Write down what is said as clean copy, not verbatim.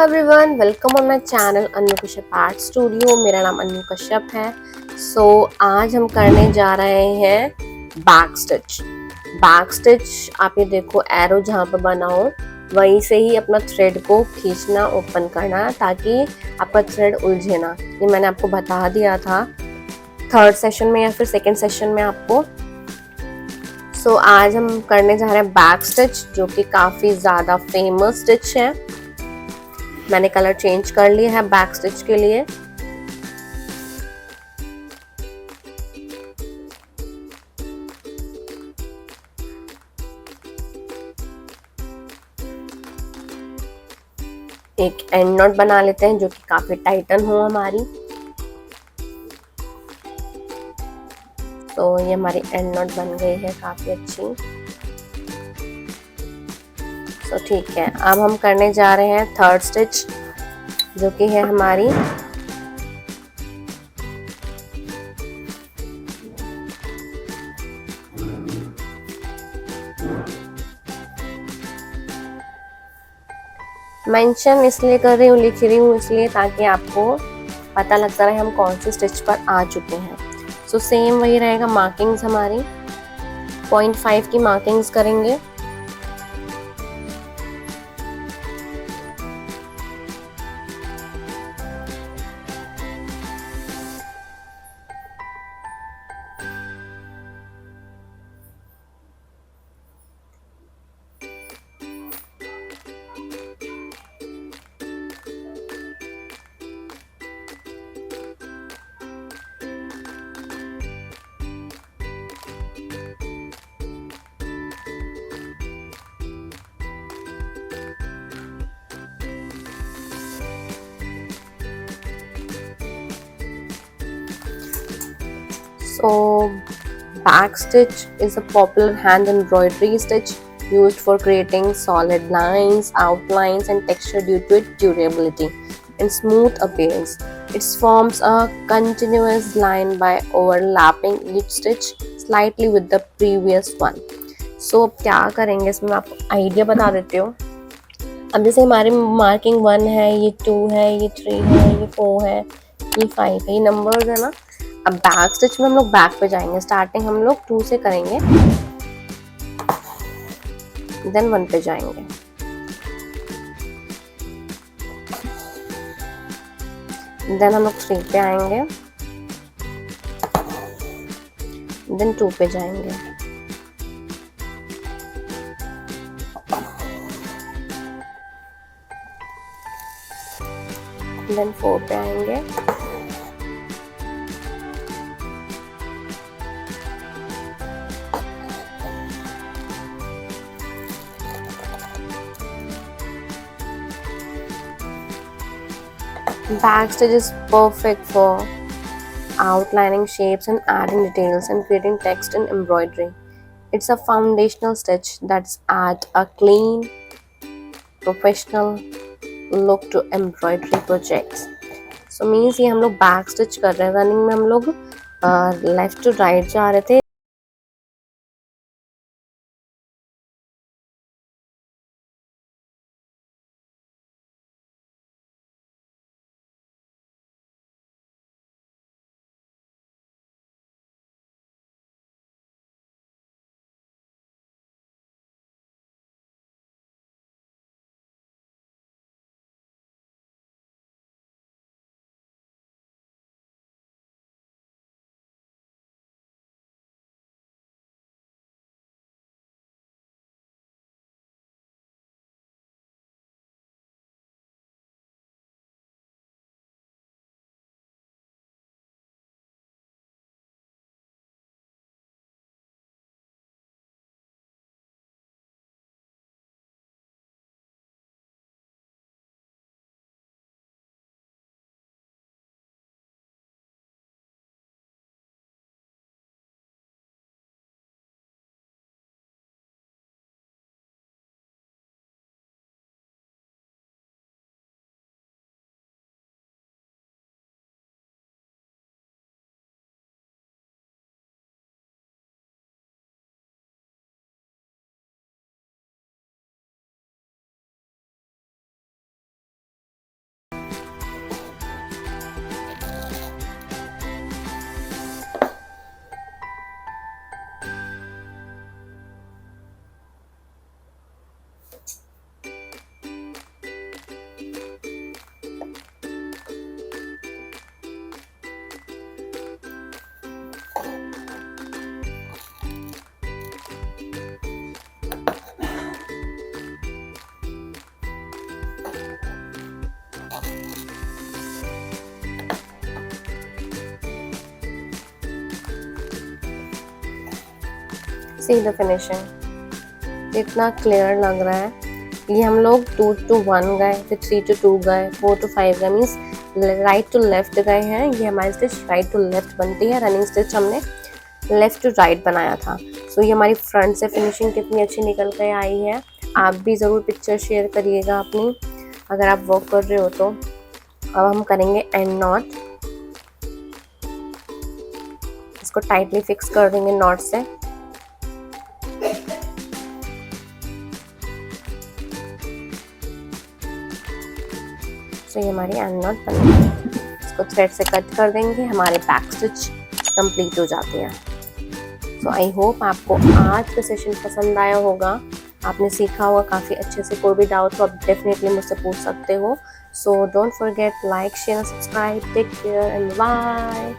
Everyone, welcome on my channel Annu Kashyap art studio. मेरा नाम अन्नू कश्यप है। आज हम करने जा रहे हैं बैक स्टिच। बैक स्टिच आप ये देखो, एरो जहाँ पर बना हो वहीं से ही अपना थ्रेड को खींचना, ओपन करना, ताकि आपका थ्रेड उलझे ना। ये मैंने आपको बता दिया था थर्ड सेशन में या फिर सेकेंड सेशन में आपको। आज हम करने जा रहे हैं बैक स्टिच, जो कि काफ़ी ज़्यादा फेमस स्टिच है। मैंने कलर चेंज कर लिया है बैक स्टिच के लिए। एक एंड नॉट बना लेते हैं जो कि काफी टाइटन हो हमारी। तो ये हमारी एंड नॉट बन गई है काफी अच्छी। तो ठीक है, अब हम करने जा रहे हैं थर्ड स्टिच, जो कि है हमारी मेंशन इसलिए कर रही हूँ, लिख रही हूँ इसलिए ताकि आपको पता लगता रहे हम कौन से स्टिच पर आ चुके हैं। सेम वही रहेगा। मार्किंग्स हमारी 0.5 की मार्किंग्स करेंगे। Back stitch is a popular hand embroidery stitch used for creating solid lines, outlines, and texture due to its durability and smooth appearance. It forms a continuous line by overlapping each stitch slightly with the previous one. अब क्या करेंगे इसमें, मैं आपको idea बता देती हूँ। अब जैसे हमारी मार्किंग 1 है, ये 2 है, ये 3 है, ये 4 है, ये 5 है, ये नंबर्स है ना। अब बैक स्टिच में हम लोग बैक पे जाएंगे। स्टार्टिंग हम लोग 2 से करेंगे, देन 1 पे जाएंगे, देन हम लोग 3 पे आएंगे, देन 2 पे जाएंगे, देन 4 पे आएंगे, back stitch is perfect for outlining shapes and adding details and creating text and embroidery. It's a foundational stitch that's add a clean, professional look to embroidery projects. Means ये हम लोग back stitch कर रहे हैं। Running में हम लोग left to right जा रहे थे। सी द फिनिशिंग, इतना क्लियर लग रहा है। ये हम लोग 2 to 1 गए, फिर 3 to 2 गए, 4 to 5 गए, मीन्स राइट टू लेफ्ट गए हैं। ये हमारी स्टिच राइट टू लेफ्ट बनती है, रनिंग स्टिच हमने लेफ्ट टू राइट बनाया था। सो ये हमारी फ्रंट से फिनिशिंग कितनी अच्छी निकल कर आई है। आप भी ज़रूर पिक्चर शेयर करिएगा अपनी, अगर आप वर्क कर रहे हो तो। अब हम करेंगे एंड नॉट, इसको टाइटली फिक्स कर देंगे नॉट से। तो ये हमारी एंड नॉट बन गई। इसको थ्रेड से कट कर देंगे, हमारे बैक स्टिच कंप्लीट हो जाती है। सो आई होप आपको आज का सेशन पसंद आया होगा, आपने सीखा होगा काफ़ी अच्छे से। कोई भी डाउट हो आप डेफिनेटली मुझसे पूछ सकते हो। So don't forget like share subscribe, take care and bye.